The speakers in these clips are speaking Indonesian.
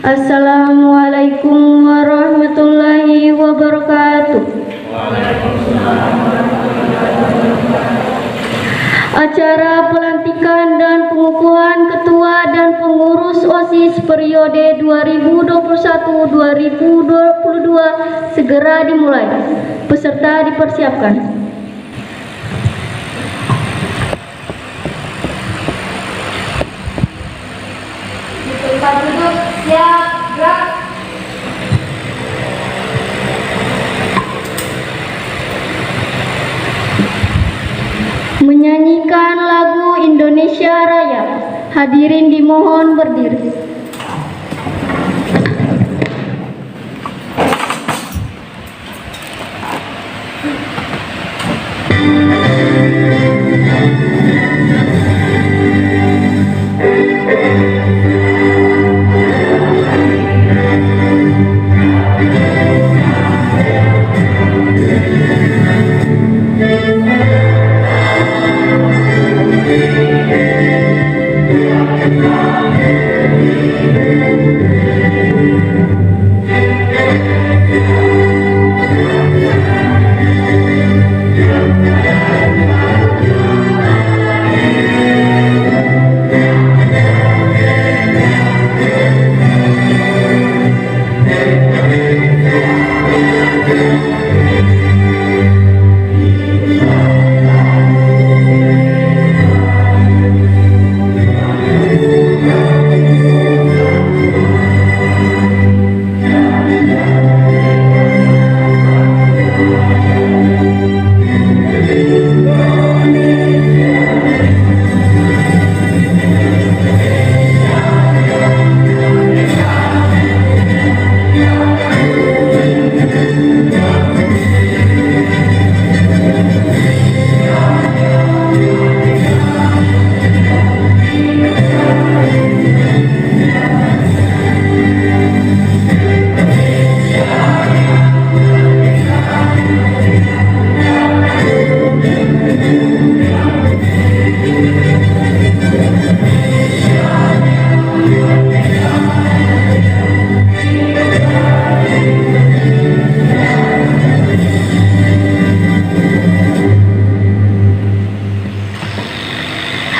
Assalamualaikum warahmatullahi wabarakatuh. Acara pelantikan dan pengukuhan ketua dan pengurus OSIS periode 2021-2022 segera dimulai. Peserta dipersiapkan. Tempat duduk, siap, gerak. Menyanyikan lagu Indonesia Raya. Hadirin dimohon berdiri.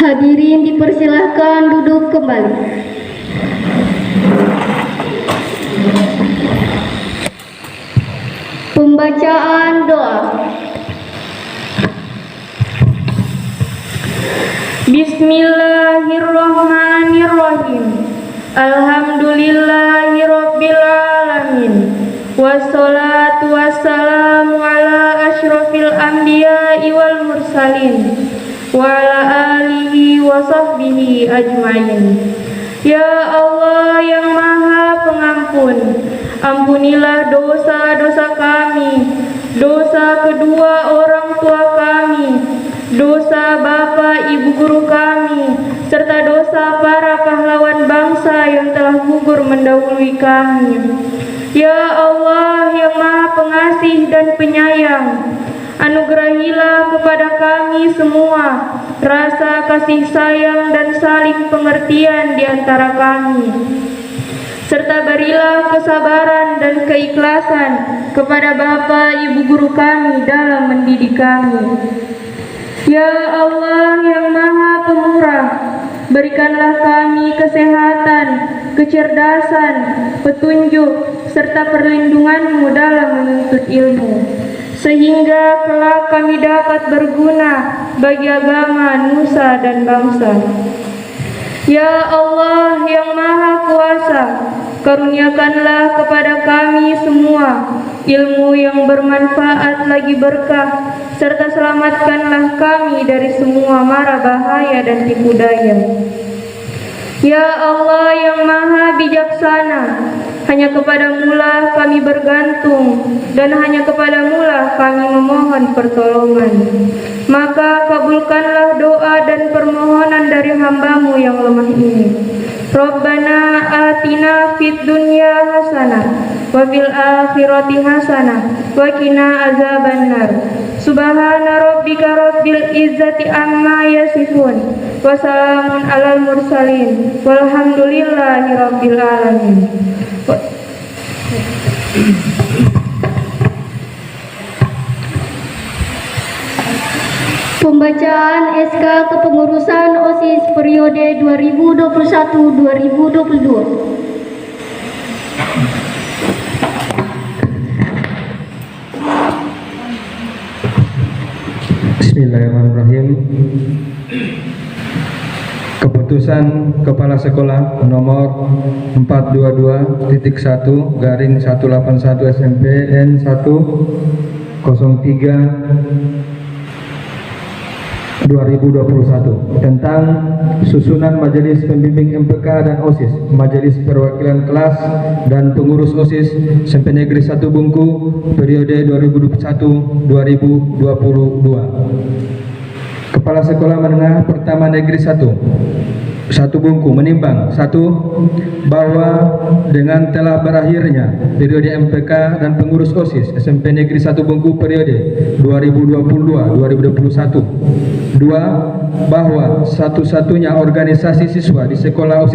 Hadirin dipersilahkan duduk kembali. Pembacaan doa. Bismillahirrahmanirrahim. Alhamdulillahirabbil alamin. Wassalatu wassalamu ala asyrofil anbiya'i wal mursalin wa ala alihi wa sahbihi ajmain. Ya Allah yang Maha Pengampun, ampunilah dosa-dosa kami, dosa kedua orang tua kami, dosa bapak ibu guru kami, serta dosa para pahlawan bangsa yang telah gugur mendahului kami. Ya Allah yang Maha Pengasih dan Penyayang, anugerahilah kepada kami semua rasa kasih sayang dan saling pengertian di antara kami, serta berilah kesabaran dan keikhlasan kepada Bapak Ibu guru kami dalam mendidik kami. Ya Allah yang Maha Pemurah, berikanlah kami kesehatan, kecerdasan, petunjuk, serta perlindungan-Mu dalam menuntut ilmu, sehingga kelak kami dapat berguna bagi agama, nusa, dan bangsa. Ya Allah yang Maha Kuasa, karuniakanlah kepada kami semua ilmu yang bermanfaat lagi berkah, serta selamatkanlah kami dari semua mara bahaya dan tipu daya. Ya Allah yang Maha Bijaksana, hanya kepadamu-lah kami bergantung dan hanya kepadamu-lah kami memohon pertolongan. Maka kabulkanlah doa dan permohonan dari hamba-Mu yang lemah ini. Rabbana atina fid dunya hasanah wa fil akhirati hasanah wa qina azabannar. Subhana rabbika rabbil izzati amma yasifun wa salamun alal mursalin walhamdulillahi rabbil alamin. Pembacaan SK kepengurusan OSIS periode 2021-2022. Bismillahirrahmanirrahim. Keputusan Kepala Sekolah nomor 422.1/181 SMP N103/2021 tentang susunan Majelis Pembimbing MPK dan OSIS, Majelis Perwakilan Kelas dan Pengurus OSIS SMP Negeri 1 Bungku periode 2021-2022. Kepala Sekolah Menengah Pertama Negeri 1 Bungku menimbang 1. Bahwa dengan telah berakhirnya periode MPK dan pengurus OSIS SMP Negeri 1 Bungku periode 2022-2021. 2. Bahwa satu-satunya organisasi siswa di sekolah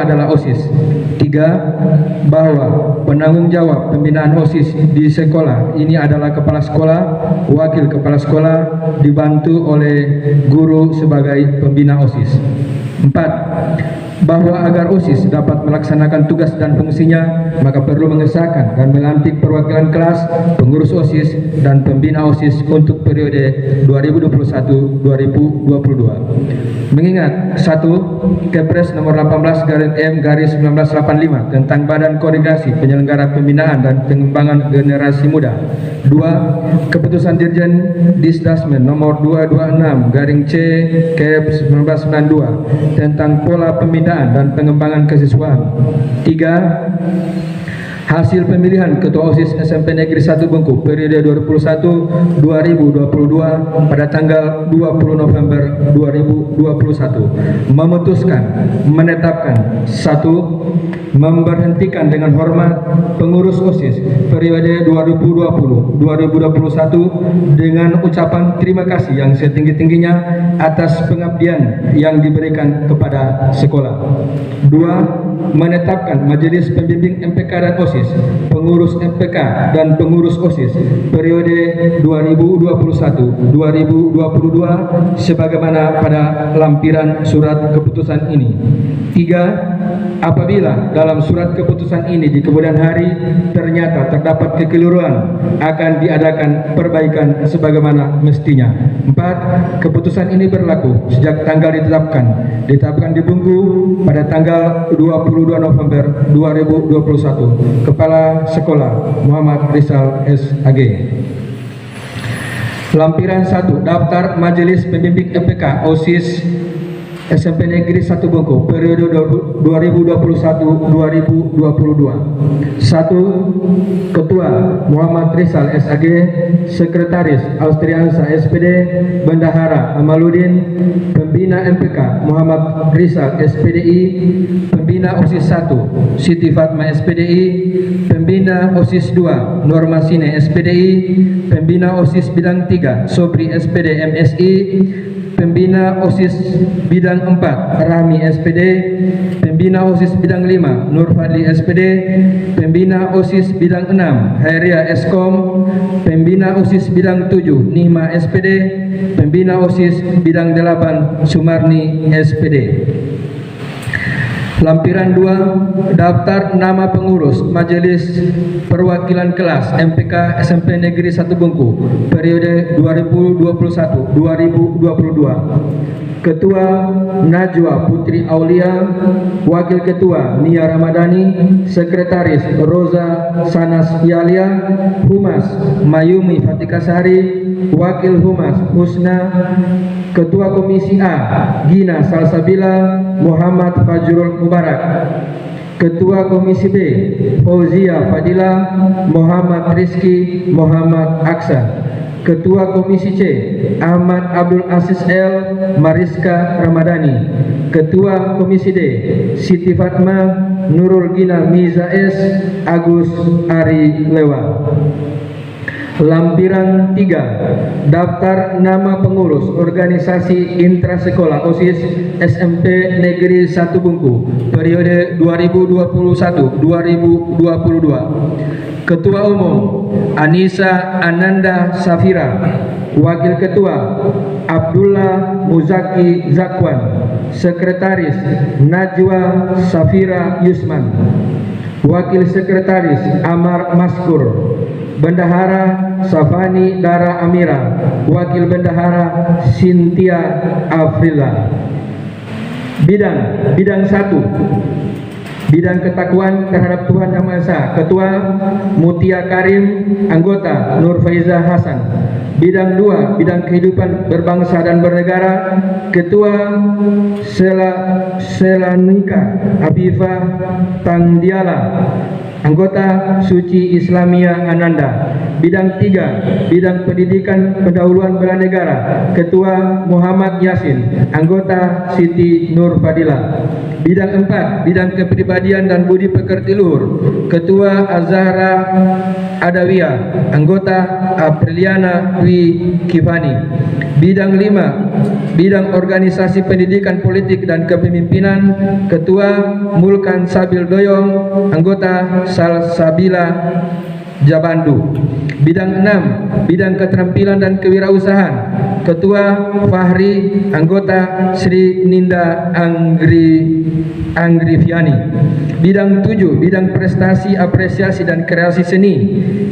adalah OSIS. 3. Bahwa penanggung jawab pembinaan OSIS di sekolah ini adalah kepala sekolah, wakil kepala sekolah dibantu oleh guru sebagai pembina OSIS. 4. Bahwa agar OSIS dapat melaksanakan tugas dan fungsinya, maka perlu mengesahkan dan melantik perwakilan kelas, pengurus OSIS, dan pembina OSIS untuk periode 2021-2022. Mengingat 1. Kepres nomor 18/M/1985 tentang Badan Koordinasi Penyelenggara Pembinaan dan Pengembangan Generasi Muda. 2. Keputusan Dirjen Disdasmen nomor 226/C/1992 tentang pola pembinaan dan pengembangan kesiswaan. 3. Hasil pemilihan Ketua OSIS SMP Negeri 1 Bungku periode 2021-2022 pada tanggal 20 November 2021 memutuskan menetapkan 1. Memberhentikan dengan hormat pengurus OSIS periode 2020-2021 dengan ucapan terima kasih yang setinggi-tingginya atas pengabdian yang diberikan kepada sekolah. 2. Menetapkan Majelis Pembimbing MPK dan OSIS, pengurus MPK dan pengurus OSIS periode 2021-2022 sebagaimana pada lampiran surat keputusan ini. 3. Apabila dalam surat keputusan ini di kemudian hari ternyata terdapat kekeliruan, akan diadakan perbaikan sebagaimana mestinya. 4. Keputusan ini berlaku sejak tanggal ditetapkan di Bungku pada tanggal 22 November 2021. Kepala Sekolah Muhammad Rizal SAG. Lampiran 1. Daftar Majelis Pembimbing MPK OSIS SMP Negeri 1 Bungku periode 2021-2022. 1. Ketua Muhammad Rizal SAG, Sekretaris Austriansa SPD Bendahara Amaluddin, Pembina MPK Muhammad Rizal SPDI, Pembina OSIS 1 Siti Fatma SPDI, Pembina OSIS 2 Normasine SPDI, Pembina OSIS Bidang 3 Sobri SPD MSI, Pembina OSIS Bidang 4 Rahmi SPD, Pembina OSIS Bidang 5 Nur Fadli SPD, Pembina OSIS Bidang 6 Hairia Eskom, Pembina OSIS Bidang 7 Nihma SPD, Pembina OSIS Bidang 8 Sumarni SPD. Lampiran 2. Daftar nama pengurus Majelis Perwakilan Kelas MPK SMP Negeri 1 Bungku periode 2021-2022. Ketua Najwa Putri Aulia, Wakil Ketua Nia Ramadhani, Sekretaris Roza Sanas Yalia, Humas Mayumi Fatikasari, Wakil Humas Husna, Ketua Komisi A Gina Salsabila Muhammad Fajrul Mubarak, Ketua Komisi B Fauzia Fadila Muhammad Rizki Muhammad Aksan, Ketua Komisi C Ahmad Abdul Aziz L Mariska Ramadhani, Ketua Komisi D Siti Fatma Nurul Gina Miza S Agus Ari Lewa. Lampiran 3, daftar nama pengurus organisasi intrasekolah OSIS SMP Negeri 1 Bungku periode 2021-2022. Ketua Umum Anissa Ananda Safira. Wakil Ketua Abdullah Muzaki Zakwan. Sekretaris Najwa Safira Yusman. Wakil Sekretaris Amar Maskur. Bendahara Safani Dara Amira. Wakil Bendahara Cynthia Afrila. Bidang 1, bidang ketakwaan terhadap Tuhan Yang Maha Esa. Ketua Mutia Karim. Anggota Nur Faiza Hasan. Bidang 2, bidang kehidupan berbangsa dan bernegara. Ketua Selanika Afifah Tangdiala. Anggota Suci Islamia Ananda. Bidang 3, bidang pendidikan pendahuluan bela negara. Ketua Muhammad Yasin. Anggota Siti Nur Fadila. Bidang 4, bidang kepribadian dan budi pekerti luhur. Ketua Azhara Adawiyah. Anggota Apriliana Dwi Kifani. Bidang 5, bidang organisasi pendidikan politik dan kepemimpinan. Ketua Mulkan Sabil Doyong. Anggota Salsabila Jabandu. Bidang 6, bidang keterampilan dan kewirausahaan. Ketua Fahri. Anggota Sri Ninda Anggriviani. Bidang 7, bidang prestasi, apresiasi dan kreasi seni.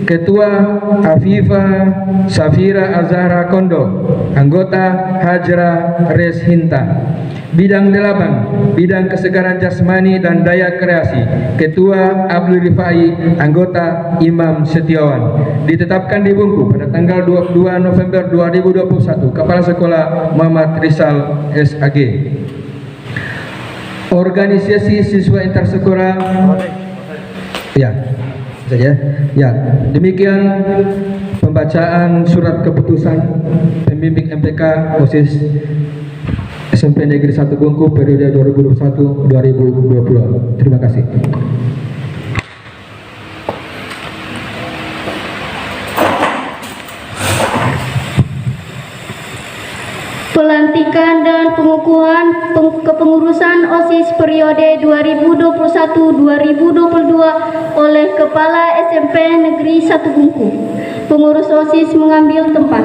Ketua Afifa Safira Azhara Kondo. Anggota Hajra Reshinta. Bidang 8, bidang kesegaran jasmani dan daya kreasi. Ketua Abdul Rifai. Anggota Imam Setiawan. Ditetapkan di Bungku pada tanggal 22 November 2021. Kepala Sekolah Muhammad Rizal SAG. Organisasi siswa intersekolah. Ya, saja. Ya, demikian pembacaan surat keputusan pembimbing MPK OSIS SMP Negeri 1 Bungku periode 2021-2022. Terima kasih. Pelantikan dan pengukuhan kepengurusan OSIS periode 2021-2022 oleh Kepala SMP Negeri 1 Bungku. Pengurus OSIS mengambil tempat.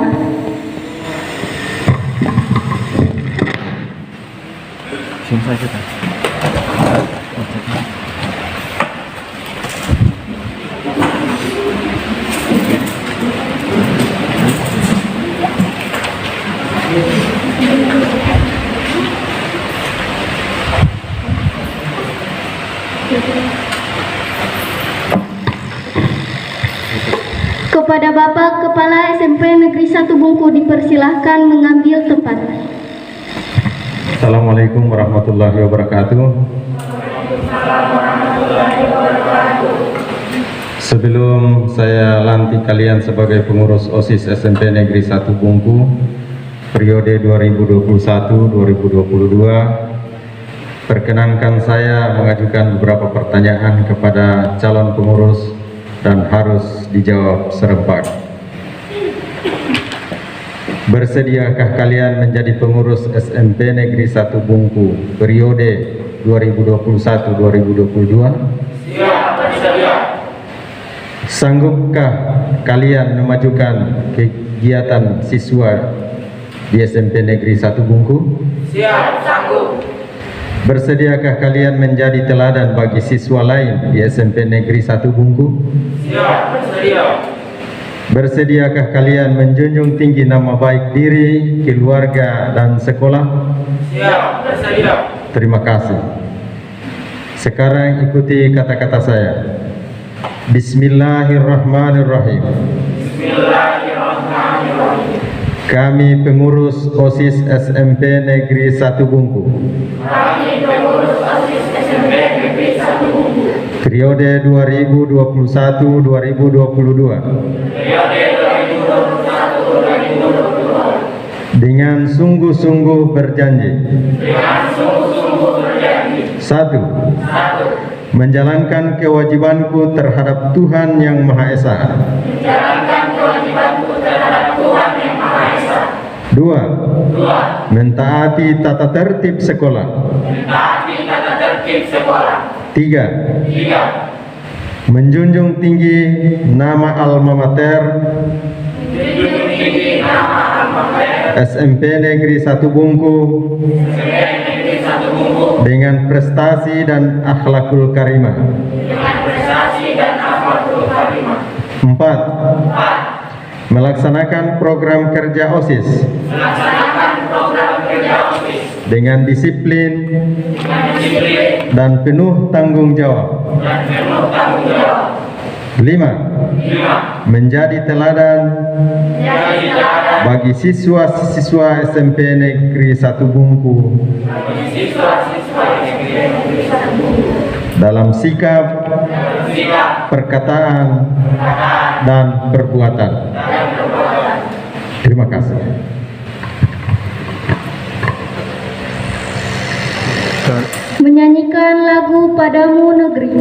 Kepada Bapak Kepala SMP Negeri 1 Bungku dipersilahkan mengambil tempat. Assalamualaikum warahmatullahi wabarakatuh. Sebelum saya lantik kalian sebagai pengurus OSIS SMP Negeri 1 Bungku periode 2021-2022, perkenankan saya mengajukan beberapa pertanyaan kepada calon pengurus dan harus dijawab serempak. Bersediakah kalian menjadi pengurus SMP Negeri 1 Bungku periode 2021-2022? Siap, bersedia. Sanggupkah kalian memajukan kegiatan siswa di SMP Negeri 1 Bungku? Siap, sanggup. Bersediakah kalian menjadi teladan bagi siswa lain di SMP Negeri 1 Bungku? Siap, bersedia. Bersediakah kalian menjunjung tinggi nama baik diri, keluarga, dan sekolah? Siap, bersedia. Terima kasih. Sekarang ikuti kata-kata saya. Bismillahirrahmanirrahim. Bismillahirrahmanirrahim. Kami pengurus OSIS SMP Negeri 1 Bungku. Kami pengurus OSIS SMP Negeri 1 Bungku. Periode 2021-2022. Periode 2021-2022. Dengan sungguh-sungguh berjanji. Dengan sungguh-sungguh berjanji. 1. Menjalankan kewajibanku terhadap Tuhan Yang Maha Esa. 2. Mentaati tata tertib sekolah. 3. Menjunjung tinggi nama alma mater SMP Negeri 1 Bungku dengan prestasi dan akhlakul karimah. 4. Melaksanakan program kerja OSIS dengan disiplin dan penuh tanggung jawab. 5. Menjadi teladan bagi siswa-siswa SMP Negeri 1 Bungku dalam sikap, perkataan, dan perbuatan. Terima kasih. Menyanyikan lagu Padamu Negeri.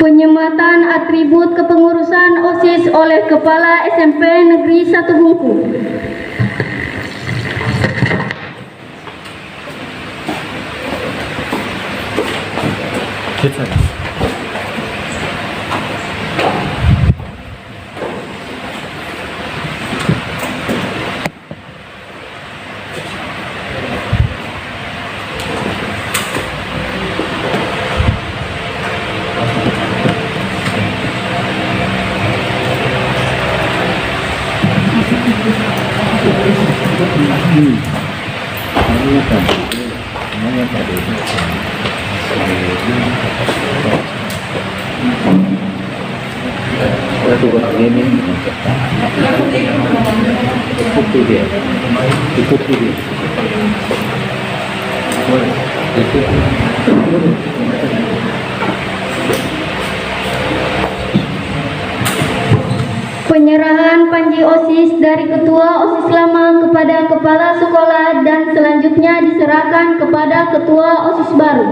Penyematan atribut kepengurusan OSIS oleh Kepala SMP Negeri 1 Bungku. Penyerahan panji OSIS dari Ketua OSIS lama kepada Kepala Sekolah dan selanjutnya diserahkan kepada Ketua OSIS baru.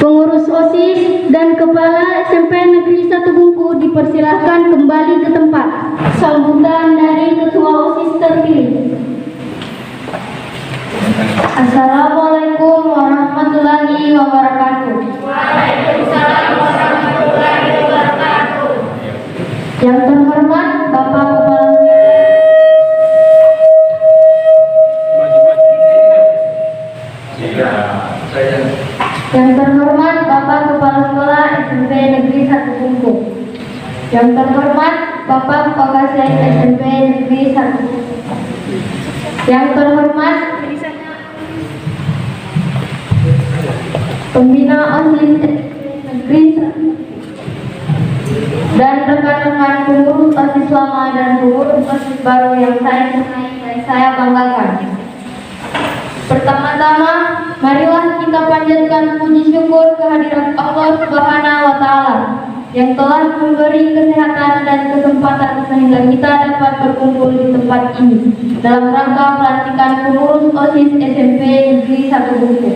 Pengurus OSIS dan Kepala SMP Negeri 1 Bungku dipersilahkan kembali ke tempat. Sambutan dari Ketua OSIS terpilih. Assalamualaikum warahmatullahi wabarakatuh. Waalaikumsalam warahmatullahi wabarakatuh. Yang terhormat Bapak Kepala Yang terhormat Bapak Kepala Sekolah SMP Negeri 1 Bungku. Yang terhormat Bapak Pakasih SMP Negeri 1 Bungku. Yang terhormat Pembina OSIS Negeri 1 dan rekan-rekan pengurus OSIS lama dan pengurus OSIS baru yang saya cintai dan saya banggakan. Pertama-tama, marilah kita panjatkan puji syukur kehadirat Allah Subhanahu wa Ta'ala yang telah memberi kesehatan dan kesempatan sehingga kita dapat berkumpul di tempat ini dalam rangka pelantikan pengurus OSIS SMP Negeri 1 Bungku.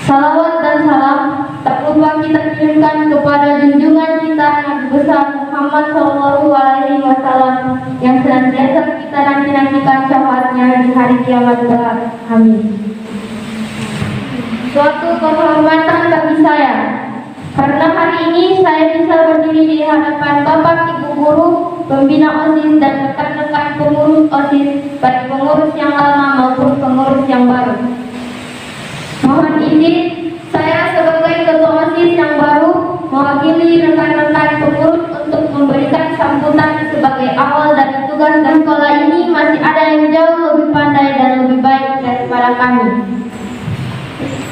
Salawat dan salam tak lupa kita kirimkan kepada junjungan kita Nabi besar Muhammad SAW yang senantiasa kita nanti-nantikan syafaatnya di hari kiamat kelak. Amin. Suatu kehormatan bagi saya karena hari ini saya bisa berdiri di hadapan Bapak Ibu guru, pembina OSIS dan rekan-rekan pengurus OSIS, baik pengurus yang lama maupun pengurus yang baru. Mohon izin, saya sebagai ketua OSIS yang baru mewakili rekan-rekan pengurus untuk memberikan sambutan sebagai awal dari tugas dan sekolah ini masih ada yang jauh lebih pandai dan lebih baik daripada kami.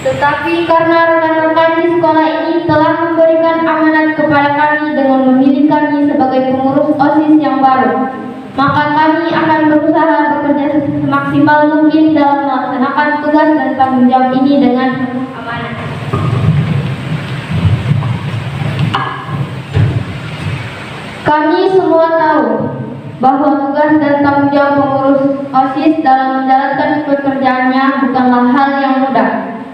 Tetapi karena rekan-rekan di sekolah ini telah memberikan amanat kepada kami dengan memilih kami sebagai pengurus OSIS yang baru, maka kami akan berusaha bekerja semaksimal mungkin dalam melaksanakan tugas dan tanggung jawab ini dengan penuh amanah. Kami semua tahu bahwa tugas dan tanggung jawab pengurus OSIS dalam menjalankan pekerjaannya bukanlah hal yang mudah,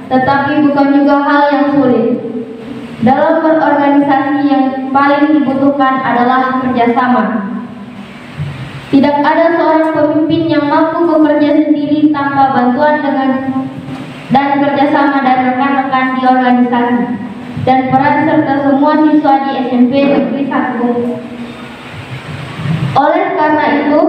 tetapi bukan juga hal yang sulit. Dalam berorganisasi yang paling dibutuhkan adalah kerjasama. Tidak ada seorang pemimpin yang mampu bekerja sendiri tanpa bantuan dan kerjasama dari rekan-rekan di organisasi dan peran serta semua siswa di SMP Negeri 1 Bungku. Oleh karena itu,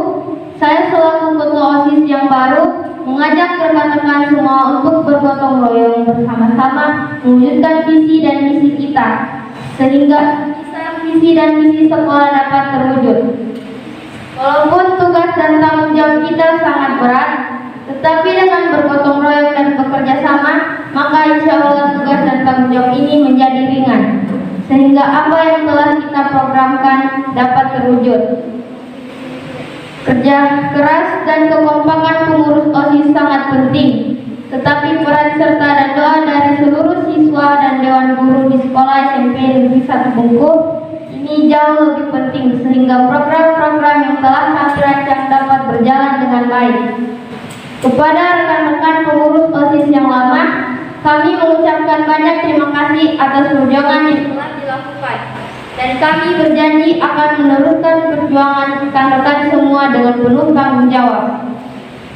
saya selaku ketua OSIS yang baru mengajak rekan-rekan semua untuk bergotong royong bersama-sama mewujudkan visi dan misi kita sehingga visi dan misi sekolah dapat terwujud. Walaupun tugas dan tanggung jawab kita sangat berat, tetapi dengan bergotong royong dan bekerja sama, maka insya Allah tugas dan tanggung jawab ini menjadi ringan, sehingga apa yang telah kita programkan dapat terwujud. Kerja keras dan kekompakan pengurus OSIS sangat penting, tetapi peran serta dan doa dari seluruh siswa dan dewan guru di sekolah SMP Negeri 1 Bungku ini jauh lebih penting sehingga program-program yang telah kami rancang dapat berjalan dengan baik. Kepada rekan-rekan pengurus OSIS yang lama, kami mengucapkan banyak terima kasih atas perjuangan yang telah dilakukan. Dan kami berjanji akan meneruskan perjuangan rekan-rekan semua dengan penuh tanggung jawab.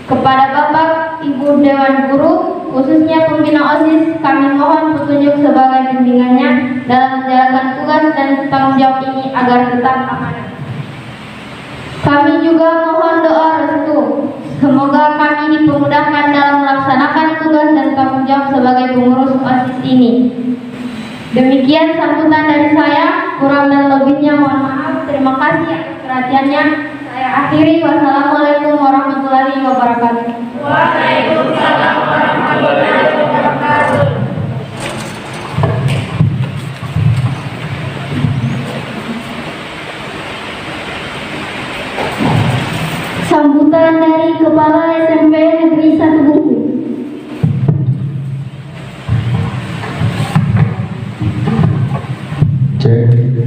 Kepada Bapak, Ibu Dewan Guru, khususnya pembina OSIS, kami mohon petunjuk sebagai bimbingannya dalam menjalankan tugas dan tanggung jawab ini agar tetap amanah. Kami juga mohon doa restu. Semoga kami dipermudahkan dalam melaksanakan tugas dan tanggung jawab sebagai pengurus OSIS ini. Demikian sambutan dari saya, kurang dan lebihnya mohon maaf. Terima kasih atas perhatiannya. Saya akhiri. Wassalamualaikum warahmatullahi wabarakatuh. Waalaikumsalam warahmatullahi wabarakatuh. sambutan dari Kepala SMP Negeri 1 Bungku.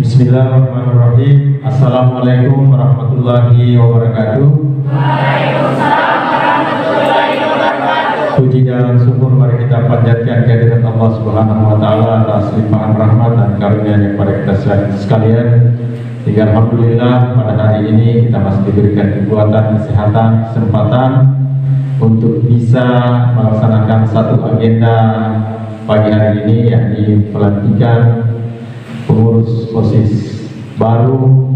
Bismillahirrahmanirrahim. Assalamualaikum warahmatullahi wabarakatuh. Waalaikumsalam warahmatullahi wabarakatuh. Puji dan syukur mari kita panjatkan kehadirat Allah Subhanahu wa taala atas limpahan rahmat dan karunia-Nya kepada kita sekalian. Hingga alhamdulillah pada hari ini kita masih diberikan kekuatan, kesehatan, kesempatan untuk bisa melaksanakan satu agenda pagi hari ini, yakni pelantikan pengurus OSIS baru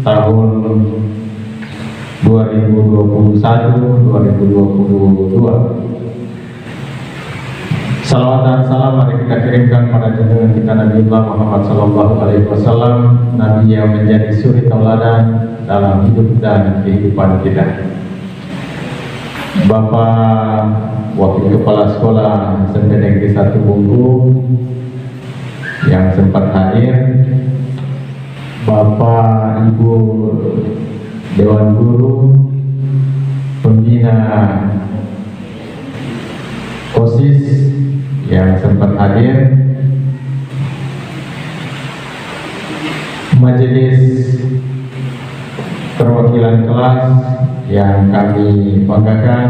tahun 2021-2022. Salawat dan salam mari kita kirimkan pada junjungan kita Nabi Muhammad SAW, Nabi yang menjadi suri tauladan dalam hidup dan kehidupan kita. Bapak Wakil Kepala Sekolah SMP Negeri 1 Bungku yang sempat hadir, Bapak Ibu Dewan Guru, Pembina OSIS yang sempat hadir, majelis perwakilan kelas yang kami banggakan,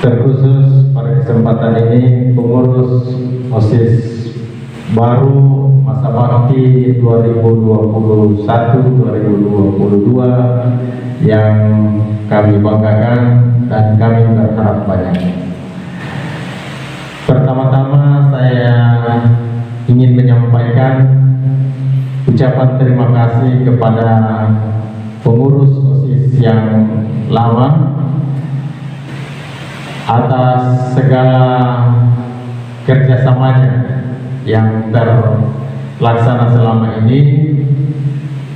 terkhusus pada kesempatan ini pengurus OSIS baru masa bakti 2021-2022 yang kami banggakan dan kami berharap banyak. Pertama-tama saya ingin menyampaikan ucapan terima kasih kepada pengurus OSIS yang lama atas segala kerjasamanya yang terlaksana selama ini,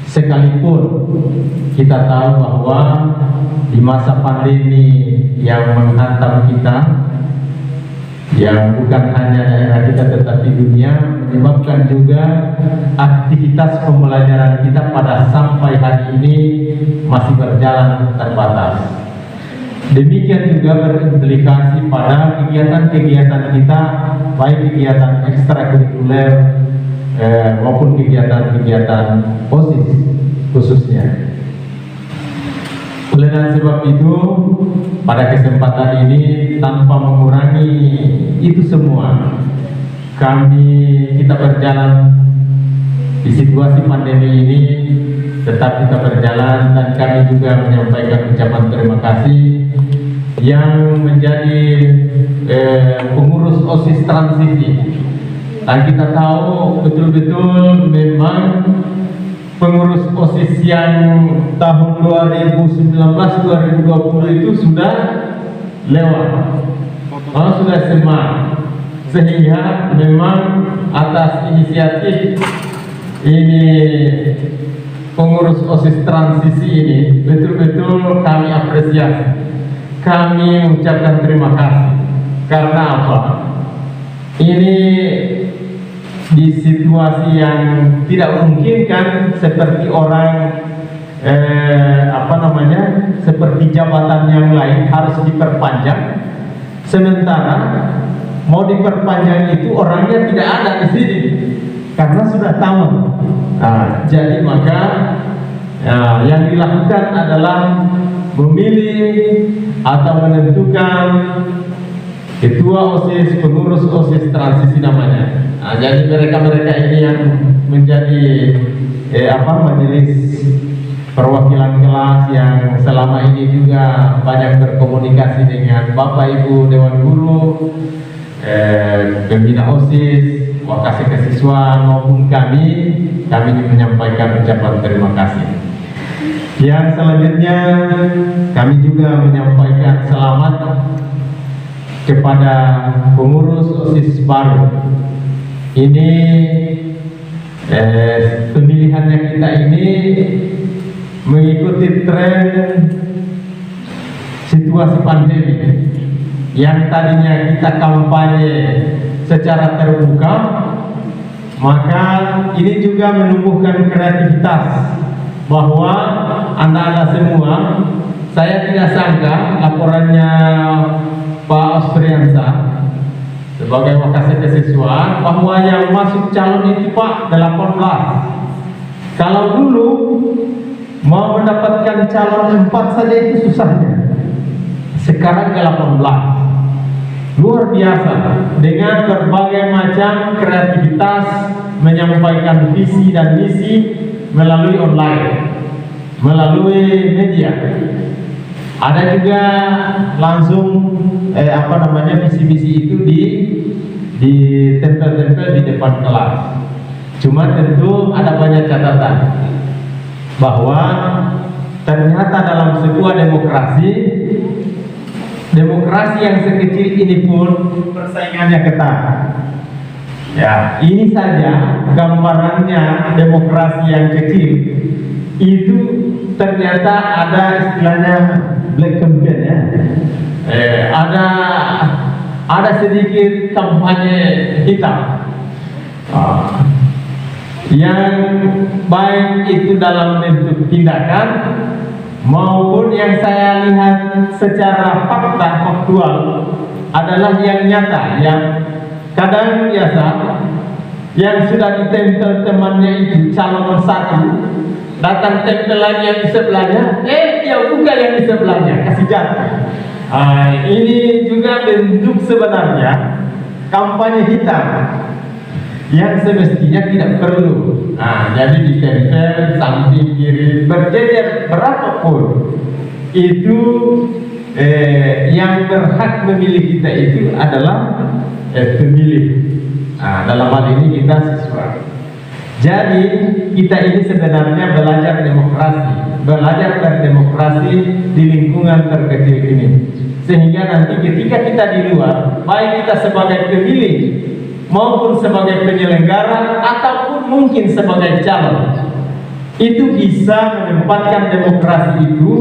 sekalipun kita tahu bahwa di masa pandemi yang menghantam kita, yang bukan hanya daerah kita tetapi dunia, menyebabkan juga aktivitas pembelajaran kita pada sampai hari ini masih berjalan terbatas. Demikian juga berimplikasi pada kegiatan-kegiatan kita, baik kegiatan ekstrakurikuler maupun kegiatan-kegiatan OSIS khususnya. Oleh sebab itu, pada kesempatan ini tanpa mengurangi itu semua, kita berjalan di situasi pandemi ini, tetap kita berjalan, dan kami juga menyampaikan ucapan terima kasih yang menjadi pengurus OSIS transisi. Dan kita tahu betul-betul memang pengurus OSIS yang tahun 2019-2020 itu sudah lewat, sudah SMA, sehingga memang atas inisiatif ini pengurus OSIS transisi ini betul-betul kami apresiasi, kami mengucapkan terima kasih. Karena apa? Ini di situasi yang tidak memungkinkan, seperti orang seperti jabatan yang lain harus diperpanjang, sementara mau diperpanjang itu orangnya tidak ada di sini karena sudah tamat. Jadi maka yang dilakukan adalah memilih atau menentukan ketua OSIS, pengurus OSIS transisi namanya. Jadi mereka ini yang menjadi majelis perwakilan kelas yang selama ini juga banyak berkomunikasi dengan Bapak Ibu Dewan Guru, pembina OSIS, wakasih kesiswaan maupun kami menyampaikan ucapan terima kasih. Yang selanjutnya kami juga menyampaikan selamat kepada pengurus OSIS baru. Ini pemilihannya kita ini mengikuti tren situasi pandemi yang tadinya kita kampanye secara terbuka, maka ini juga menumbuhkan kreativitas bahwa anda semua, saya tidak sangka laporannya Pak Ospriansa sebagai wakasih kesiswaan bahwa yang masuk calon itu Pak 18. Kalau dulu mau mendapatkan calon 4 saja itu susahnya, sekarang ke 18. Luar biasa, dengan berbagai macam kreativitas menyampaikan visi dan misi melalui online, melalui media. Ada juga langsung visi-misi itu ditempel-tempel di depan kelas. Cuma tentu ada banyak catatan bahwa ternyata dalam sebuah demokrasi yang sekecil ini pun persaingannya ketat. Ya, ini saja gambarannya demokrasi yang kecil. Itu ternyata ada istilahnya black campaign ya. Ada sedikit kampanye hitam. Yang baik itu dalam bentuk tindakan maupun yang saya lihat secara faktual adalah yang nyata, yang kadang biasa yang sudah ditempel temannya itu calon satu, datang tempel lagi yang di sebelahnya, dia buka yang di sebelahnya, kasih jatuh. Ini juga bentuk sebenarnya kampanye hitam yang semestinya tidak perlu. Jadi ditempel samping kiri berjejer berapapun itu, yang berhak memilih kita itu adalah pemilih. Dalam hal ini kita siswa. Jadi kita ini sebenarnya belajar berdemokrasi di lingkungan terkecil ini, sehingga nanti ketika kita di luar, baik kita sebagai pemilih maupun sebagai penyelenggara ataupun mungkin sebagai calon, itu bisa menempatkan demokrasi itu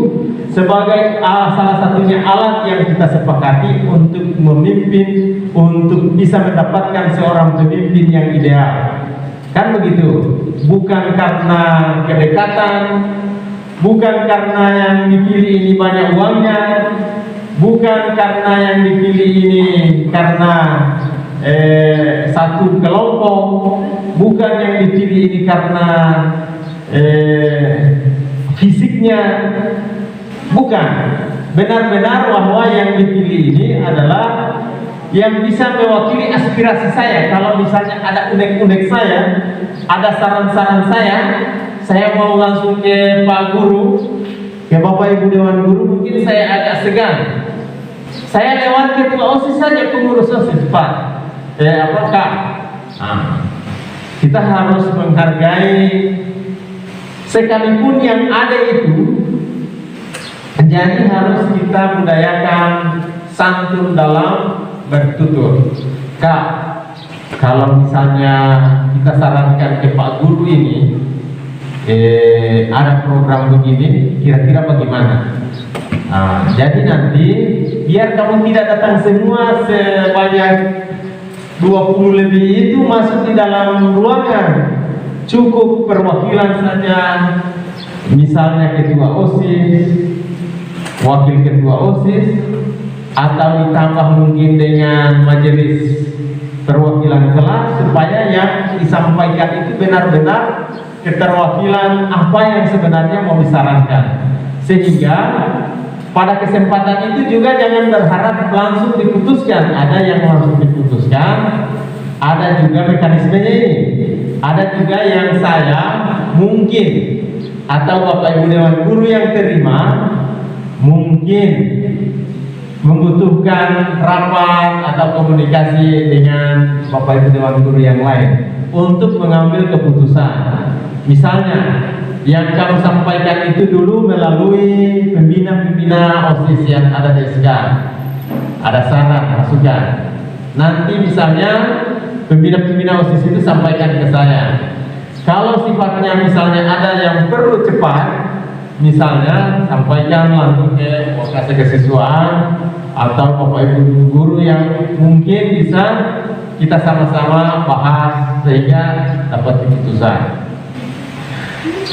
sebagai salah satunya alat yang kita sepakati untuk memimpin, untuk bisa mendapatkan seorang pemimpin yang ideal. Kan begitu, bukan karena kedekatan, bukan karena yang dipilih ini banyak uangnya, bukan karena yang dipilih ini karena satu kelompok, bukan yang dipilih ini karena fisiknya, bukan. Benar-benar bahwa yang dipilih ini adalah yang bisa mewakili aspirasi saya. Kalau misalnya ada unek-unek saya, ada saran-saran saya mau langsung ke Pak Guru, ke Bapak Ibu Dewan Guru, mungkin saya agak segan. Saya lewat ketua OSIS saja, pengurus OSIS, Pak. Kak? Kita harus menghargai sekalipun yang ada itu. Jadi harus kita budayakan santun dalam bertutur. Kak, kalau misalnya kita sarankan ke Pak Guru ini, ada program begini, kira-kira bagaimana? Jadi nanti biar kamu tidak datang semua sebanyak 20 lebih itu masuk di dalam ruangan, cukup perwakilan saja, misalnya ketua OSIS, wakil ketua OSIS, atau ditambah mungkin dengan majelis perwakilan kelas, supaya yang disampaikan itu benar-benar keterwakilan apa yang sebenarnya mau disarankan. Sehingga pada kesempatan itu juga jangan berharap langsung diputuskan. Ada yang langsung diputuskan, ada juga mekanismenya ini. Ada juga yang saya mungkin atau Bapak Ibu Dewan Guru yang terima mungkin membutuhkan rapat atau komunikasi dengan Bapak Ibu Dewan Guru yang lain untuk mengambil keputusan. Misalnya yang kamu sampaikan itu dulu melalui pembina-pembina OSIS yang ada di SK, ada saran, masukan. Nanti misalnya pembina-pembina OSIS itu sampaikan ke saya. Kalau sifatnya misalnya ada yang perlu cepat, misalnya sampaikan langsung ke lokasi kesiswaan atau Bapak Ibu Guru yang mungkin bisa kita sama-sama bahas sehingga dapat keputusan.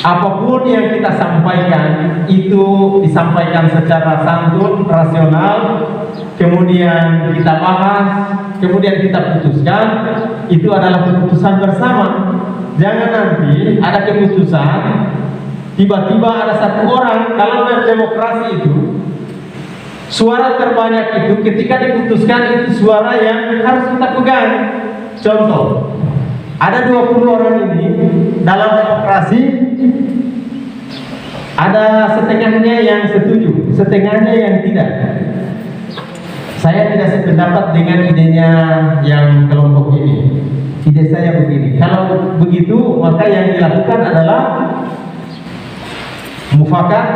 Apapun yang kita sampaikan itu disampaikan secara santun, rasional, kemudian kita bahas, kemudian kita putuskan. Itu adalah keputusan bersama. Jangan nanti ada keputusan tiba-tiba ada satu orang. Kalau demokrasi itu suara terbanyak itu ketika diputuskan itu suara yang harus kita pegang. Contoh, ada 20 orang ini dalam demokrasi, ada setengahnya yang setuju, setengahnya yang tidak. Saya tidak sependapat dengan idenya yang kelompok ini. Ide saya begini, kalau begitu maka yang dilakukan adalah mufakat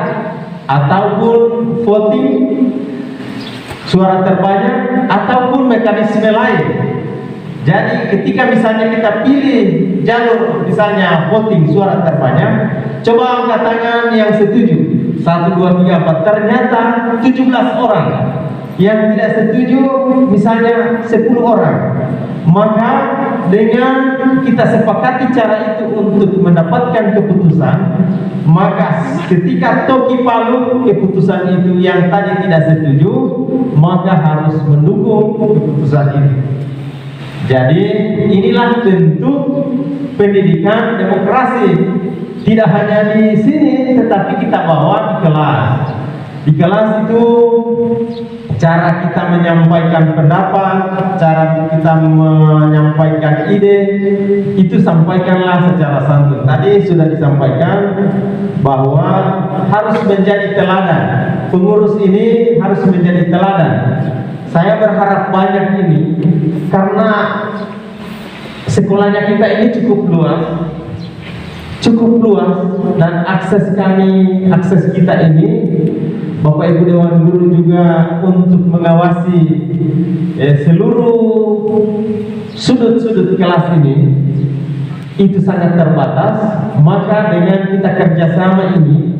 ataupun voting suara terbanyak ataupun mekanisme lain. Jadi ketika misalnya kita pilih jalur misalnya voting suara terbanyak, coba angkat tangan yang setuju. 1, 2, 3, 4. Ternyata 17 orang. Yang tidak setuju misalnya 10 orang. Maka dengan kita sepakati cara itu untuk mendapatkan keputusan, maka ketika toki palu keputusan itu yang tadi tidak setuju, maka harus mendukung keputusan itu. Jadi inilah bentuk pendidikan demokrasi. Tidak hanya di sini, tetapi kita bawa di kelas. Di kelas itu cara kita menyampaikan pendapat, cara kita menyampaikan ide, itu sampaikanlah secara santun. Tadi sudah disampaikan bahwa harus menjadi teladan. Pengurus ini harus menjadi teladan. Saya berharap banyak ini karena sekolahnya kita ini cukup luas dan akses kita ini Bapak Ibu Dewan Guru juga untuk mengawasi seluruh sudut-sudut kelas ini itu sangat terbatas. Maka dengan kita kerjasama ini,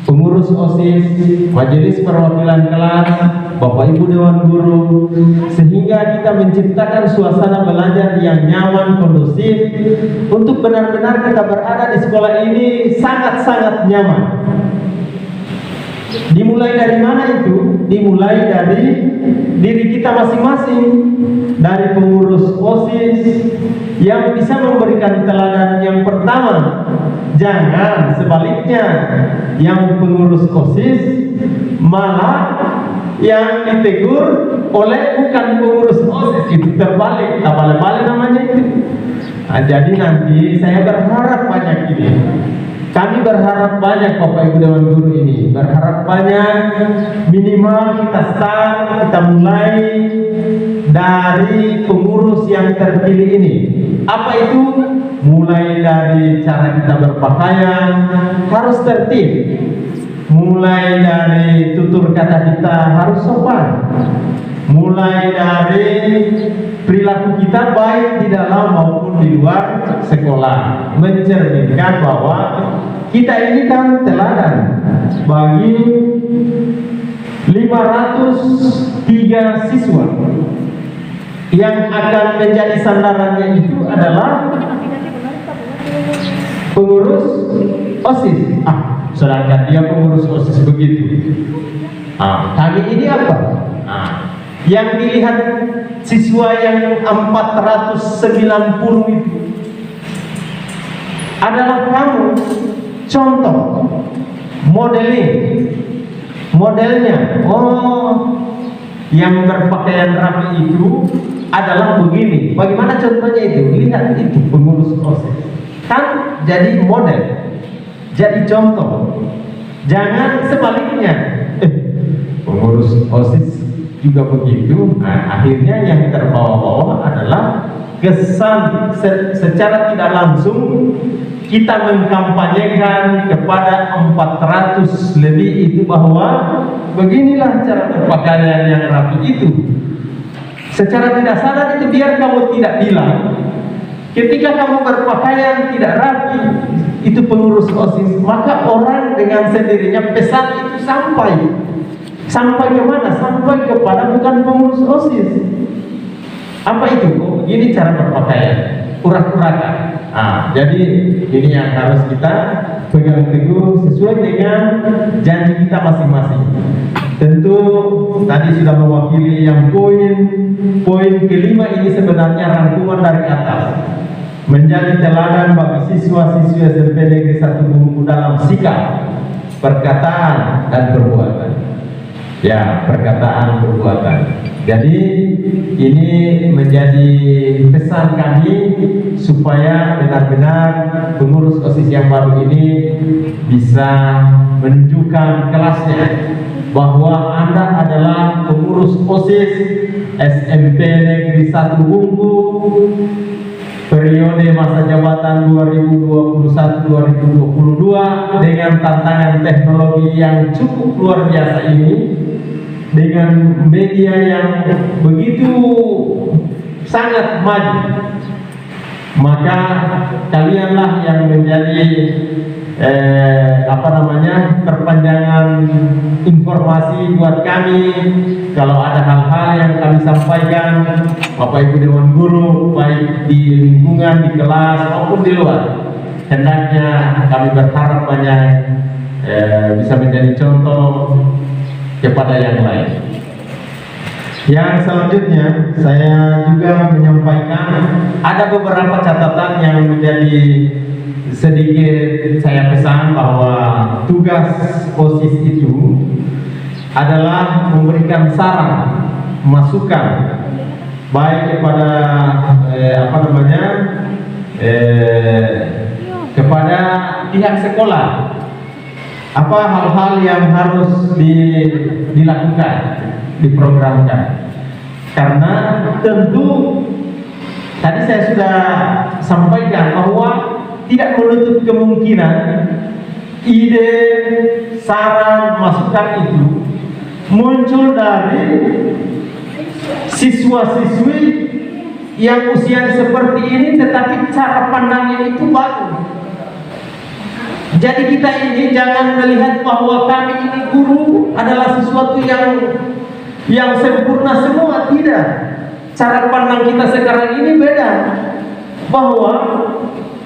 pengurus OSIS, majelis perwakilan kelas, Bapak Ibu Dewan Guru, sehingga kita menciptakan suasana belajar yang nyaman, kondusif, untuk benar-benar kita berada di sekolah ini sangat-sangat nyaman. Dimulai dari mana itu? Dimulai dari diri kita masing-masing, dari pengurus OSIS yang bisa memberikan teladan yang pertama. Jangan sebaliknya, yang pengurus OSIS malah yang ditegur oleh bukan pengurus OSIS, itu terbalik, balik namanya itu. Nah, jadi nanti saya berharap banyak ini. Kami berharap banyak Bapak Ibu Dewan Guru ini, berharap banyak, minimal kita mulai dari pengurus yang terpilih ini. Apa itu? Mulai dari cara kita berpakaian harus tertib, mulai dari tutur kata kita harus sopan, mulai dari perilaku kita baik di dalam maupun di luar sekolah, mencerminkan bahwa kita ini kan teladan bagi 503 siswa yang akan menjadi sandarannya itu adalah pengurus OSIS. Sedangkan dia pengurus OSIS begitu. Kami ini apa? Yang dilihat siswa yang 490 itu adalah kamu. Contoh modelnya, yang berpakaian rapi itu adalah begini. Bagaimana contohnya itu? Lihat itu pengurus OSIS kan jadi model, jadi contoh. Jangan sebaliknya, pengurus OSIS juga begitu. Nah, akhirnya yang terbawa-bawa adalah kesan secara tidak langsung kita mengkampanyekan kepada 400 lebih itu bahwa beginilah cara berpakaian yang rapi itu. Secara tidak sadar itu, biar kamu tidak bilang, ketika kamu berpakaian tidak rapi itu pengurus OSIS, maka orang dengan sendirinya pesan itu sampai ke mana? Sampai kepada bukan pengurus OSIS. Apa itu? Oh, begini cara berpakaian, urat-uratan. Jadi ini yang harus kita pegang teguh sesuai dengan janji kita masing-masing. Tentu tadi sudah mewakili yang poin kelima ini sebenarnya rangkuman dari atas, menjadi teladan bagi siswa-siswi SMP Negeri 1 Bungku dalam sikap, perkataan dan perbuatan. Ya, perkataan perbuatan. Jadi ini menjadi pesan kami supaya benar-benar pengurus OSIS yang baru ini bisa menunjukkan kelasnya bahwa Anda adalah pengurus OSIS SMP Negeri 1 Bungku periode masa jabatan 2021-2022 dengan tantangan teknologi yang cukup luar biasa ini, dengan media yang begitu sangat maju. Maka kalianlah yang menjadi perpanjangan informasi buat kami. Kalau ada hal-hal yang kami sampaikan, Bapak Ibu Dewan Guru, baik di lingkungan, di kelas maupun di luar, hendaknya kami berharap banyak bisa menjadi contoh kepada yang lain. Yang selanjutnya saya juga menyampaikan ada beberapa catatan yang menjadi sedikit saya pesan, bahwa tugas OSIS itu adalah memberikan saran, masukan baik kepada kepada pihak sekolah, apa hal-hal yang harus dilakukan, diprogramkan. Karena tentu tadi saya sudah sampaikan bahwa tidak menutup kemungkinan ide, saran, masukan itu muncul dari siswa-siswi yang usia seperti ini, tetapi cara pandangnya itu bagus. Jadi kita ini jangan melihat bahwa kami ini guru adalah sesuatu yang sempurna semua, tidak. Cara pandang kita sekarang ini beda, bahwa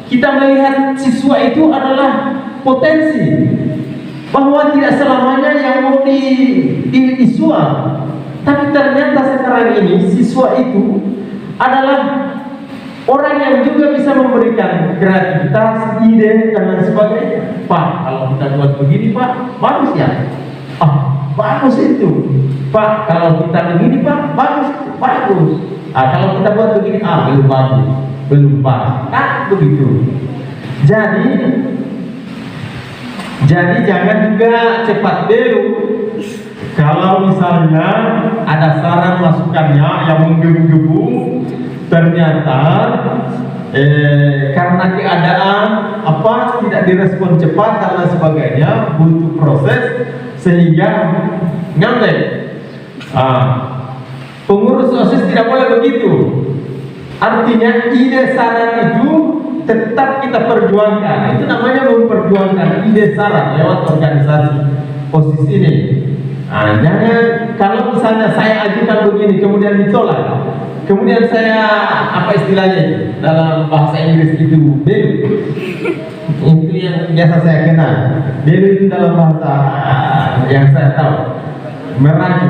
kita melihat siswa itu adalah potensi, bahwa tidak selamanya yang mau disuap. Tapi ternyata sekarang ini siswa itu adalah orang yang juga bisa memberikan kreativitas, ide, dan lain sebagainya. Pak, kalau kita buat begini Pak, bagus ya? Bagus itu. Pak, kalau kita begini Pak, bagus. Kalau kita buat begini, belum bagus, belum pas. Begitu. Jadi jangan juga cepat belok. Kalau misalnya ada saran masukannya yang menggebu-gebu, ternyata karena keadaan tidak direspon cepat dan lain sebagainya, butuh proses sehingga ngambil. Pengurus OSIS tidak boleh begitu. Artinya ide saran itu tetap kita perjuangkan. Itu namanya memperjuangkan ide saran lewat organisasi OSIS ini. Jangan kalau misalnya saya ajukan begini kemudian ditolak, kemudian saya istilahnya dalam bahasa Inggris itu belok. Itu yang biasa saya kenal. Belok itu dalam bahasa yang saya tahu meracu.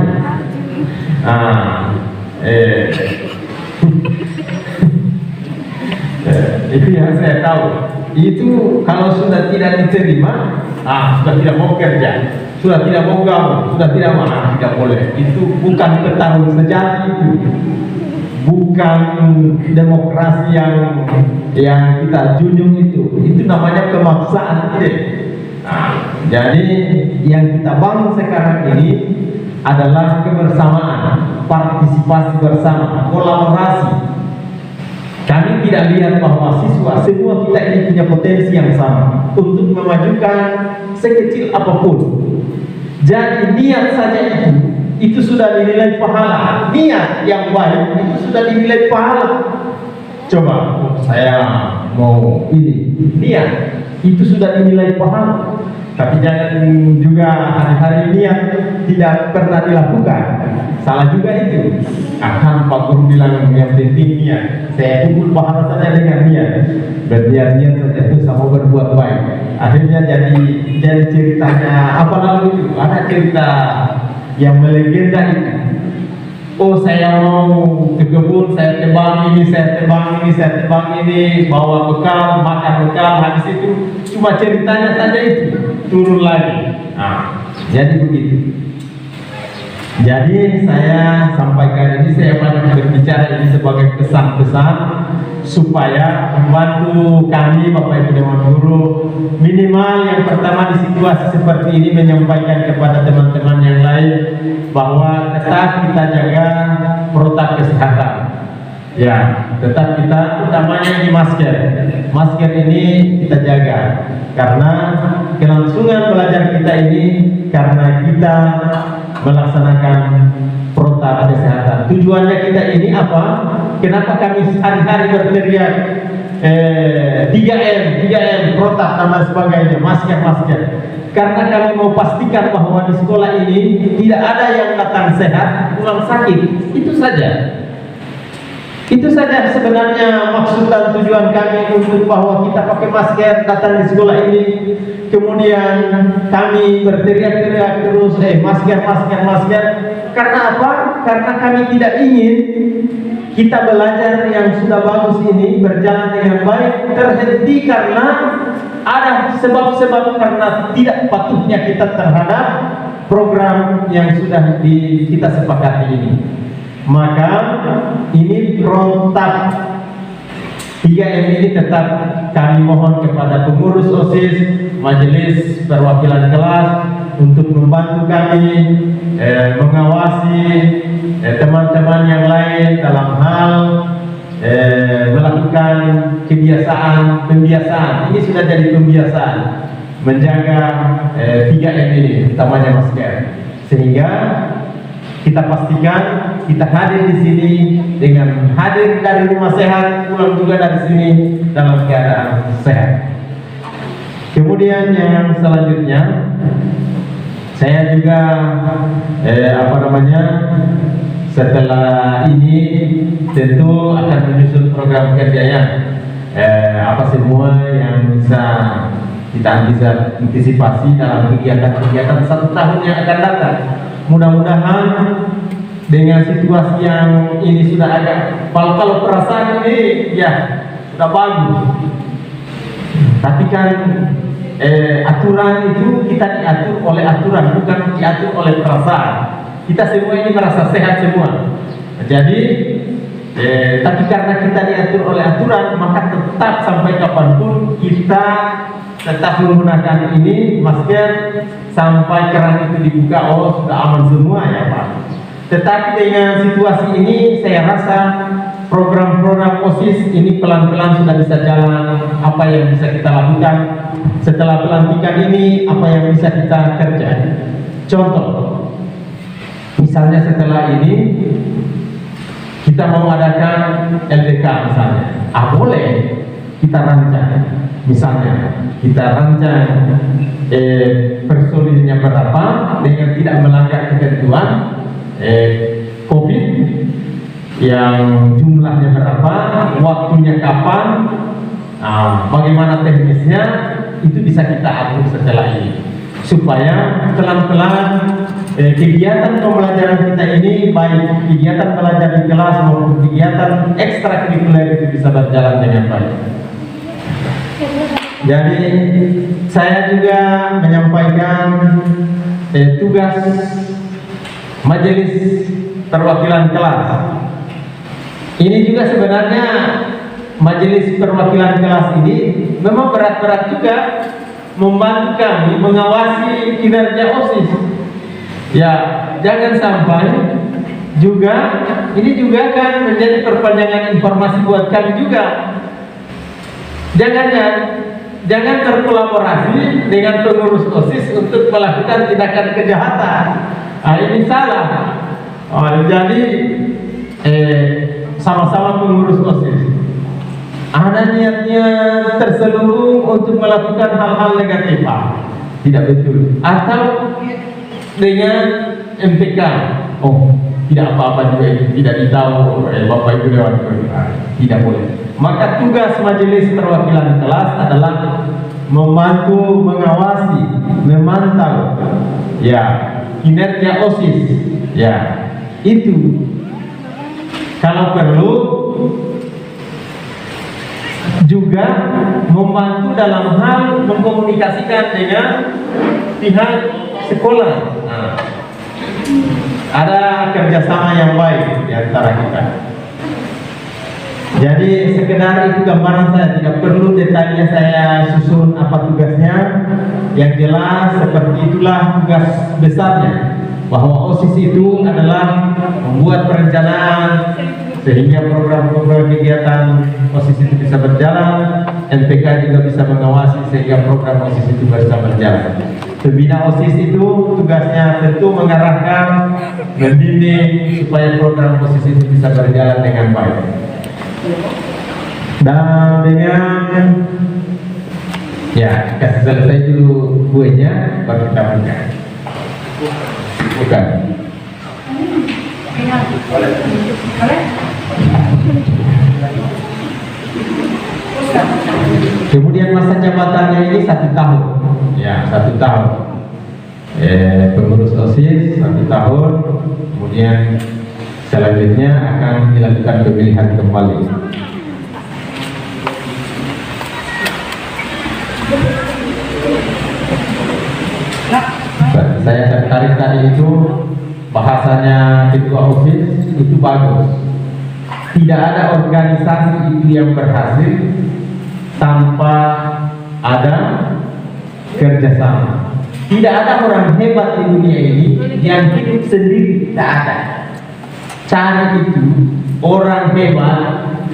Itu yang saya tahu. Itu kalau sudah tidak diterima, sudah tidak mau kerja, sudah tidak mau gabung, sudah tidak mau, tidak boleh. Itu bukan petarung sejati, itu bukan demokrasi yang kita junjung itu namanya pemaksaan ide. Jadi yang kita bangun sekarang ini adalah kebersamaan, partisipasi bersama, kolaborasi. Kami tidak lihat bahwa siswa semua kita ini punya potensi yang sama untuk memajukan sekecil apapun. Jadi niat saja itu sudah dinilai pahala. Niat yang baik itu sudah dinilai pahala. Coba saya mau ini, niat itu sudah dinilai pahala. Tapi jangan juga hari-hari niat tidak pernah dilakukan. Salah juga itu. Akan Pak Guru bilang yang penting niat. Saya kumpul pahala saja dengan niat. Berniat saja itu sama berbuat baik. Akhirnya jadi ceritanya apa lalu itu? Ada cerita yang melegenda itu. Saya mau ke kebun, saya tebang ini, bawa bekal, makan bekal, habis itu cuma ceritanya saja itu, turun lagi. Jadi begitu. Jadi saya sampaikan ini, saya banyak berbicara ini sebagai pesan-pesan supaya membantu kami Bapak Ibu Dewan Guru, minimal yang pertama di situasi seperti ini menyampaikan kepada teman-teman yang lain bahwa tetap kita jaga protokol kesehatan. Ya, tetap kita utamanya di masker. Masker ini kita jaga karena kelangsungan belajar kita ini karena kita melaksanakan protokol kesehatan. Tujuannya kita ini apa? Kenapa kami hari-hari berteriak 3M, protokol dan lain sebagainya, masker. Karena kami mau pastikan bahwa di sekolah ini tidak ada yang datang sehat pulang sakit. Itu saja. Itu saja sebenarnya maksud dan tujuan kami untuk bahwa kita pakai masker datang di sekolah ini. Kemudian kami berteriak-teriak terus masker. Karena apa? Karena kami tidak ingin kita belajar yang sudah bagus ini berjalan dengan baik terhenti karena ada sebab-sebab karena tidak patuhnya kita terhadap program yang sudah kita sepakati ini. Maka ini protap 3M ini tetap kami mohon kepada pengurus OSIS, majelis perwakilan kelas untuk membantu kami mengawasi teman-teman yang lain dalam hal melakukan pembiasaan. Ini sudah jadi pembiasaan menjaga 3M ini, utamanya masker, sehingga kita pastikan kita hadir di sini dengan hadir dari rumah sehat, pulang juga dari sini dalam keadaan sehat. Kemudian yang selanjutnya, saya juga setelah ini tentu akan menyusun program kerjanya, apa semua yang kita bisa antisipasi dalam kegiatan 1 tahun yang akan datang. Mudah-mudahan dengan situasi yang ini sudah agak, kalau perasaan ini ya sudah bagus, tapi kan aturan itu kita diatur oleh aturan, bukan diatur oleh perasaan. Kita semua ini merasa sehat semua. Jadi tapi karena kita diatur oleh aturan, maka tetap sampai kapanpun kita tetap menggunakan ini masker sampai keran itu dibuka. Sudah aman semua ya Pak. Tetapi dengan situasi ini saya rasa program-program OSIS ini pelan-pelan sudah bisa jalan. Apa yang bisa kita lakukan setelah pelantikan ini, apa yang bisa kita kerja. Contoh, misalnya setelah ini kita mau adakan LDK misalnya, boleh kita rancang. Misalnya kita rancang personilnya berapa dengan tidak melanggar ketentuan COVID, yang jumlahnya berapa, waktunya kapan, bagaimana teknisnya, itu bisa kita atur setelah ini, supaya pelan-pelan kegiatan pembelajaran kita ini, baik kegiatan belajar di kelas maupun kegiatan ekstrakurikuler itu bisa berjalan dengan baik. Jadi saya juga menyampaikan tugas majelis perwakilan kelas. Ini juga sebenarnya majelis perwakilan kelas ini memang berat-berat juga membantu kami mengawasi kinerja OSIS. Ya, jangan sampai juga ini juga kan menjadi perpanjangan informasi buat kami juga. Jangan berkolaborasi dengan pengurus OSIS untuk melakukan tindakan kejahatan. Ini salah. Jadi sama-sama pengurus OSIS ada niatnya terselubung untuk melakukan hal-hal negatif, tidak betul. Atau dengan MPK, tidak apa-apa juga itu, tidak ditahu Bapak Ibu Dewan Guru, tidak boleh. Maka tugas majelis perwakilan kelas adalah membantu, mengawasi, memantau ya kinerja OSIS, ya itu. Kalau perlu juga membantu dalam hal mengkomunikasikan dengan pihak sekolah. ada kerjasama yang baik di antara kita. Jadi sekedar itu gambaran saya, tidak perlu detailnya saya susun apa tugasnya. Yang jelas seperti itulah tugas besarnya, bahwa OSIS itu adalah membuat perencanaan sehingga program-program kegiatan OSIS itu bisa berjalan, NPK juga bisa mengawasi sehingga program OSIS itu bisa berjalan. Pembina OSIS itu tugasnya tentu mengarahkan, membimbing supaya program OSIS itu bisa berjalan dengan baik. Dan dengan ya kasih selesai dulu kuenya baru kita makan. Bukan. Kemudian masa jabatannya ini 1 tahun. Ya, 1 tahun. Pengurus OSIS 1 tahun. Kemudian selanjutnya akan dilakukan pemilihan kembali. Saya tertarik tadi itu bahasanya ketua OSIS itu bagus. Tidak ada organisasi itu yang berhasil tanpa ada kerjasama. Tidak ada orang hebat di dunia ini yang hidup sendiri, tidak ada. Cari itu orang hebat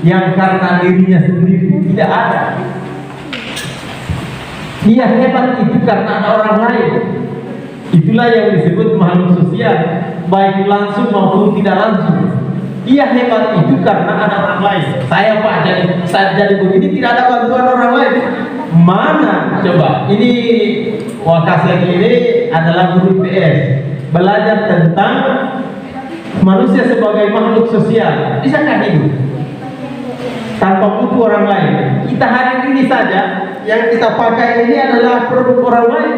yang karena dirinya sendiri, tidak ada. Dia hebat itu karena ada orang lain. Itulah yang disebut makhluk sosial, baik langsung maupun tidak langsung. Dia hebat itu karena ada orang lain. Saya Pak jadi begini tidak ada bantuan orang lain. Mana coba? Ini Wakasek ini adalah guru PS, belajar tentang manusia sebagai makhluk sosial. Bisakah hidup tanpa butuh orang lain? Kita hari ini saja yang kita pakai ini adalah produk orang lain.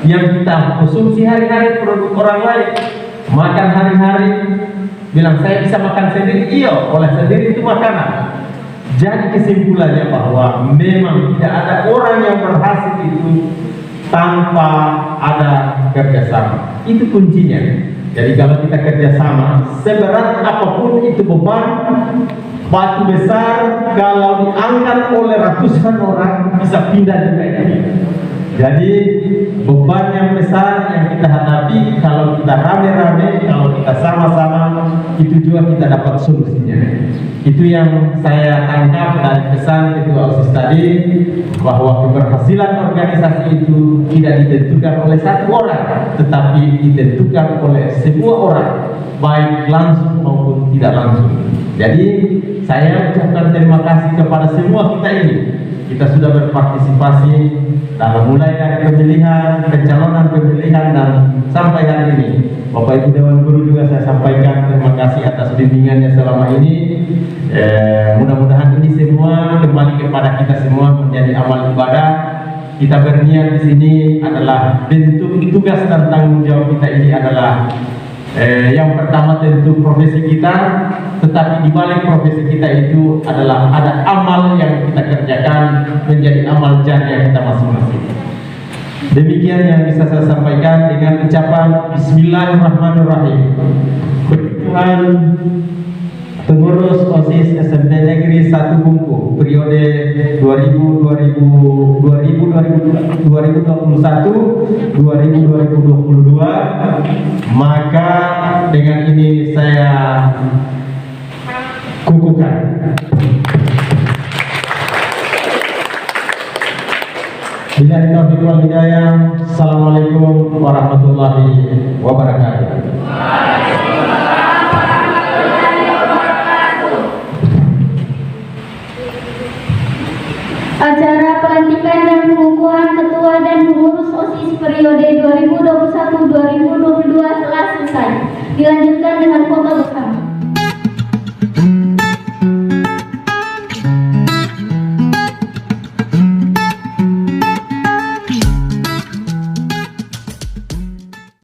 Yang kita konsumsi hari-hari produk orang lain. Makan hari-hari, bilang saya bisa makan sendiri, iya, oleh sendiri itu makanan. Jadi kesimpulannya bahwa memang tidak ada orang yang berhasil itu tanpa ada kerjasama. Itu kuncinya. Jadi kalau kita kerjasama, seberat apapun itu beban, batu besar kalau diangkat oleh ratusan orang bisa pindah juga ini. Jadi beban yang besar yang kita hadapi kalau kita rame-rame, kalau kita sama-sama, itu juga kita dapat solusinya. Itu yang saya tangkap dari pesan ketua OSIS tadi, bahwa keberhasilan organisasi itu tidak ditentukan oleh satu orang, tetapi ditentukan oleh semua orang, baik langsung maupun tidak langsung. Jadi saya ucapkan terima kasih kepada semua kita ini. Kita sudah berpartisipasi dalam mulai dari pemilihan, pencalonan pemilihan dan sampai hari ini. Bapak Ibu Dewan Guru juga saya sampaikan terima kasih atas bimbingannya selama ini. Mudah-mudahan ini semua kembali kepada kita semua menjadi amal ibadah. Kita berniat di sini adalah bentuk tugas dan tanggung jawab kita ini adalah yang pertama tentu profesi kita, tetapi di balik profesi kita itu adalah ada amal yang kita kerjakan menjadi amal jariah kita masing-masing. Demikian yang bisa saya sampaikan dengan ucapan Bismillahirrahmanirrahim. Tuhan pengurus OSIS SMP Negeri 1 Bungku periode 2021-2022, maka dengan ini saya kukuhkan. Billahi taufiq wal hidayah. Assalamualaikum warahmatullahi wabarakatuh. Acara pelantikan dan pengukuhan ketua dan pengurus OSIS periode 2021-2022 telah selesai. Dilanjutkan